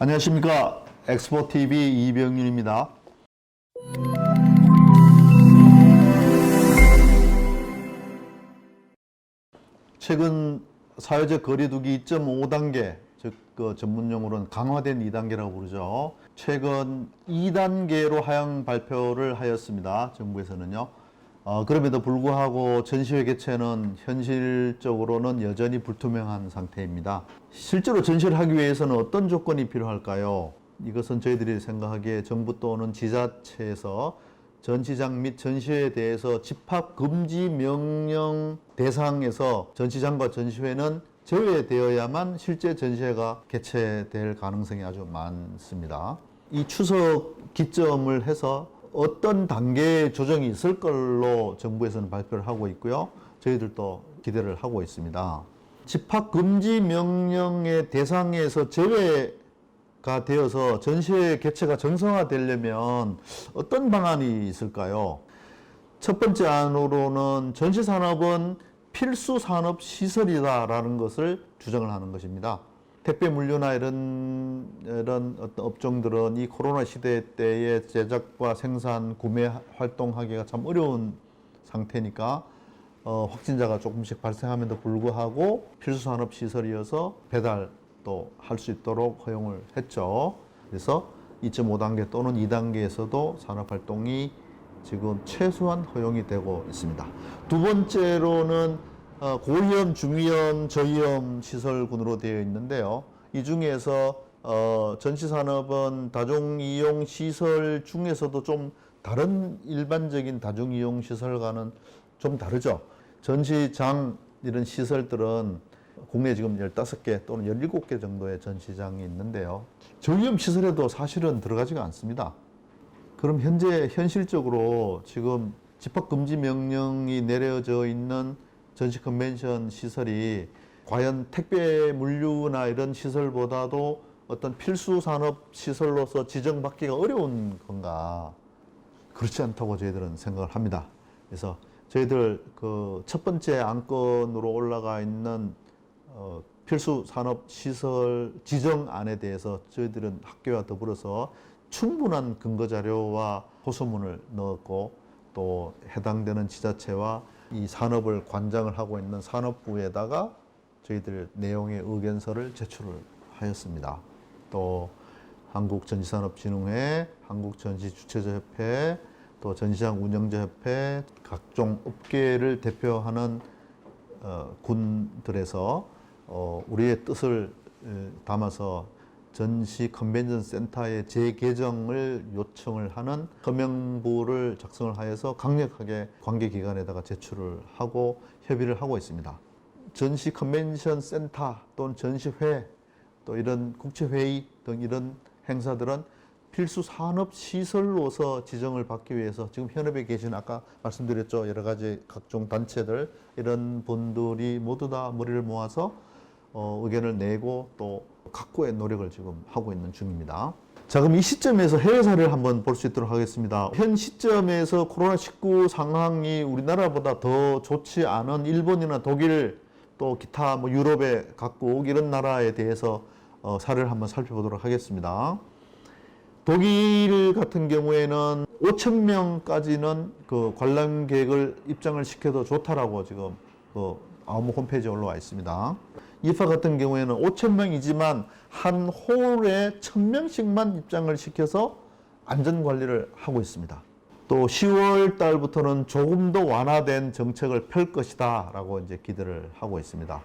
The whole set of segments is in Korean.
안녕하십니까. 엑스포TV 이병윤입니다. 최근 사회적 거리두기 2.5단계, 즉 전문용어로는 강화된 2단계라고 부르죠. 최근 2단계로 하향 발표를 하였습니다. 정부에서는요. 그럼에도 불구하고 전시회 개최는 현실적으로는 여전히 불투명한 상태입니다. 실제로 전시를 하기 위해서는 어떤 조건이 필요할까요? 이것은 저희들이 생각하기에 정부 또는 지자체에서 전시장 및 전시회에 대해서 집합 금지 명령 대상에서 전시장과 전시회는 제외되어야만 실제 전시회가 개최될 가능성이 아주 많습니다. 이 추석 기점을 해서 어떤 단계의 조정이 있을 걸로 정부에서는 발표를 하고 있고요. 저희들도 기대를 하고 있습니다. 집합 금지 명령의 대상에서 제외가 되어서 전시회 개최가 정상화되려면 어떤 방안이 있을까요? 첫 번째 안으로는 전시산업은 필수 산업 시설이다라는 것을 주장을 하는 것입니다. 택배 물류나 이런 어떤 업종들은 이 코로나 시대 때의 제작과 생산, 구매 활동하기가 참 어려운 상태니까 확진자가 조금씩 발생함에도 불구하고 필수 산업 시설이어서 배달도 할 수 있도록 허용을 했죠. 그래서 2.5단계 또는 2단계에서도 산업 활동이 지금 최소한 허용이 되고 있습니다. 두 번째로는 고위험, 중위험, 저위험 시설군으로 되어 있는데요. 이 중에서 전시산업은 다중이용 시설 중에서도 좀 다른 일반적인 다중이용 시설과는 좀 다르죠. 전시장 이런 시설들은 국내에 지금 15개 또는 17개 정도의 전시장이 있는데요. 저위험 시설에도 사실은 들어가지가 않습니다. 그럼 현실적으로 지금 집합금지 명령이 내려져 있는 전시 컨벤션 시설이 과연 택배 물류나 이런 시설보다도 어떤 필수 산업 시설로서 지정받기가 어려운 건가? 그렇지 않다고 저희들은 생각을 합니다. 그래서 저희들 그 첫 번째 안건으로 올라가 있는 필수 산업 시설 지정안에 대해서 저희들은 학계와 더불어서 충분한 근거 자료와 호소문을 넣었고 또 해당되는 지자체와 이 산업을 관장을 하고 있는 산업부에다가 저희들 내용의 의견서를 제출을 하였습니다. 또 한국전시산업진흥회, 한국전시주최자협회, 또 전시장 운영자협회, 각종 업계를 대표하는 군들에서 우리의 뜻을 담아서 전시 컨벤션 센터의 재개정을 요청을 하는 서명부를 작성을 하여서 강력하게 관계기관에다가 제출을 하고 협의를 하고 있습니다. 전시 컨벤션 센터 또는 전시회 또 이런 국제회의 등 이런 행사들은 필수 산업 시설로서 지정을 받기 위해서 지금 현업에 계신 아까 말씀드렸죠. 여러 가지 각종 단체들 이런 분들이 모두 다 머리를 모아서 의견을 내고 또 각고의 노력을 지금 하고 있는 중입니다. 자, 그럼 이 시점에서 해외 사례를 한번 볼 수 있도록 하겠습니다. 현 시점에서 코로나19 상황이 우리나라보다 더 좋지 않은 일본이나 독일 또 기타 유럽의 각국 이런 나라에 대해서 사례를 한번 살펴보도록 하겠습니다. 독일 같은 경우에는 5,000명까지는 그 관람객을 입장을 시켜도 좋다라고 지금 아무 홈페이지에 올라와 있습니다. 이파 같은 경우에는 5,000명이지만 한 홀에 1,000명씩만 입장을 시켜서 안전관리를 하고 있습니다. 또 10월 달부터는 조금 더 완화된 정책을 펼 것이다 라고 이제 기대를 하고 있습니다.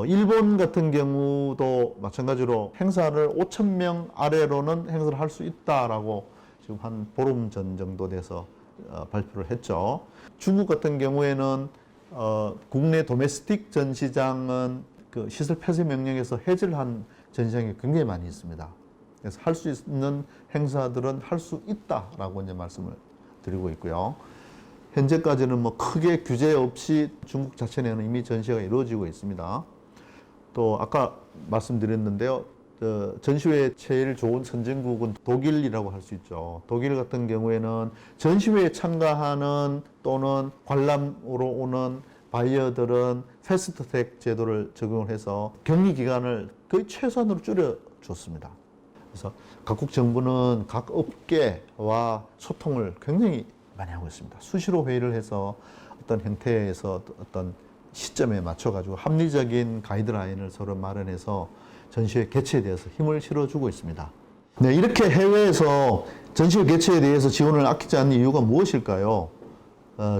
일본 같은 경우도 마찬가지로 행사를 5,000명 아래로는 행사를 할 수 있다라고 지금 한 보름 전 정도 돼서 발표를 했죠. 중국 같은 경우에는 국내 도메스틱 전시장은 그 시설 폐쇄 명령에서 해제를 한 전시장이 굉장히 많이 있습니다. 그래서 할 수 있는 행사들은 할 수 있다라고 이제 말씀을 드리고 있고요. 현재까지는 크게 규제 없이 중국 자체 내는 이미 전시가 이루어지고 있습니다. 또 아까 말씀드렸는데요. 전시회에 제일 좋은 선진국은 독일이라고 할 수 있죠. 독일 같은 경우에는 전시회에 참가하는 또는 관람으로 오는 바이어들은 패스트트랙 제도를 적용을 해서 격리 기간을 거의 최소한으로 줄여줬습니다. 그래서 각국 정부는 각 업계와 소통을 굉장히 많이 하고 있습니다. 수시로 회의를 해서 어떤 형태에서 어떤 시점에 맞춰가지고 합리적인 가이드라인을 서로 마련해서 전시회 개최에 대해서 힘을 실어주고 있습니다. 네, 이렇게 해외에서 전시회 개최에 대해서 지원을 아끼지 않는 이유가 무엇일까요?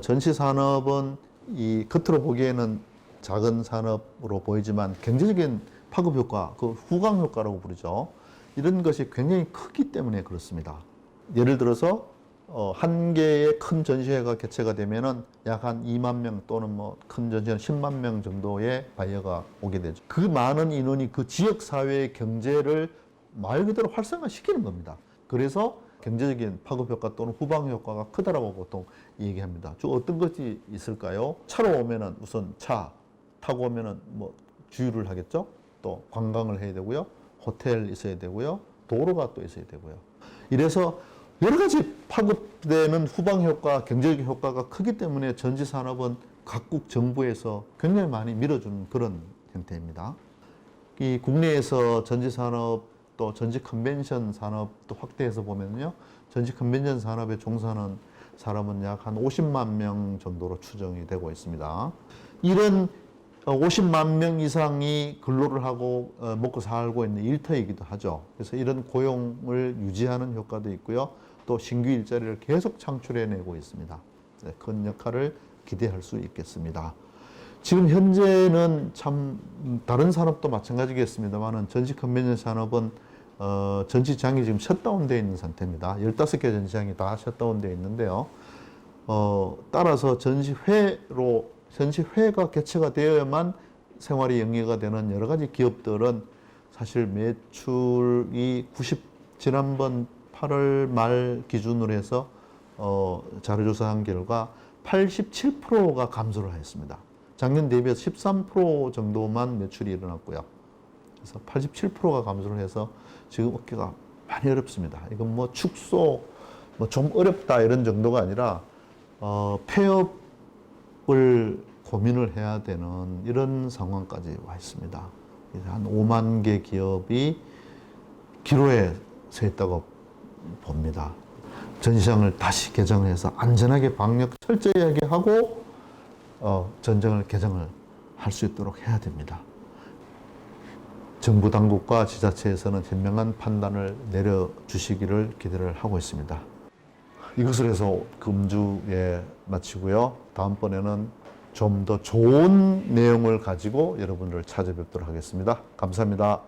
전시 산업은 이 겉으로 보기에는 작은 산업으로 보이지만 경제적인 파급 효과, 그 후광 효과라고 부르죠. 이런 것이 굉장히 크기 때문에 그렇습니다. 예를 들어서 한 개의 큰 전시회가 개최가 되면은 약 한 2만 명 또는 뭐 큰 전시회는 10만 명 정도의 바이어가 오게 되죠. 그 많은 인원이 그 지역 사회의 경제를 말 그대로 활성화시키는 겁니다. 그래서 경제적인 파급 효과 또는 후방 효과가 크다라고 보통 얘기합니다. 주 어떤 것이 있을까요? 차로 오면은 우선 차 타고 오면은 뭐 주유를 하겠죠. 또 관광을 해야 되고요. 호텔 있어야 되고요. 도로가 또 있어야 되고요. 이래서 여러 가지 파급되는 후방 효과, 경제적 효과가 크기 때문에 전시 산업은 각국 정부에서 굉장히 많이 밀어주는 그런 형태입니다. 이 국내에서 전시 산업 또 전시 컨벤션 산업도 확대해서 보면요. 전시 컨벤션 산업에 종사하는 사람은 약 한 50만 명 정도로 추정이 되고 있습니다. 이런 50만 명 이상이 근로를 하고 먹고 살고 있는 일터이기도 하죠. 그래서 이런 고용을 유지하는 효과도 있고요. 또 신규 일자리를 계속 창출해내고 있습니다. 큰 역할을 기대할 수 있겠습니다. 지금 현재는 참 다른 산업도 마찬가지겠습니다만 전시 컨벤션 산업은 전시장이 지금 셧다운되어 있는 상태입니다. 15개 전시장이 다 셧다운되어 있는데요. 따라서 전시회가 개최가 되어야만 생활이 영위가 되는 여러 가지 기업들은 사실 매출이 지난번 8월 말 기준으로 해서 자료조사한 결과 87%가 감소를 했습니다. 작년 대비해서 13% 정도만 매출이 일어났고요. 그래서 87%가 감소를 해서 지금 업계가 많이 어렵습니다. 이건 뭐 축소, 뭐 좀 어렵다 이런 정도가 아니라 폐업을 고민을 해야 되는 이런 상황까지 와 있습니다. 한 5만 개 기업이 기로에 서 있다고 봅니다. 전시장을 다시 개장해서 안전하게 방역 철저하게 하고 전쟁을 개장을 할 수 있도록 해야 됩니다. 정부 당국과 지자체에서는 현명한 판단을 내려주시기를 기대를 하고 있습니다. 이것을 해서 금주에 마치고요. 다음번에는 좀 더 좋은 내용을 가지고 여러분을 찾아뵙도록 하겠습니다. 감사합니다.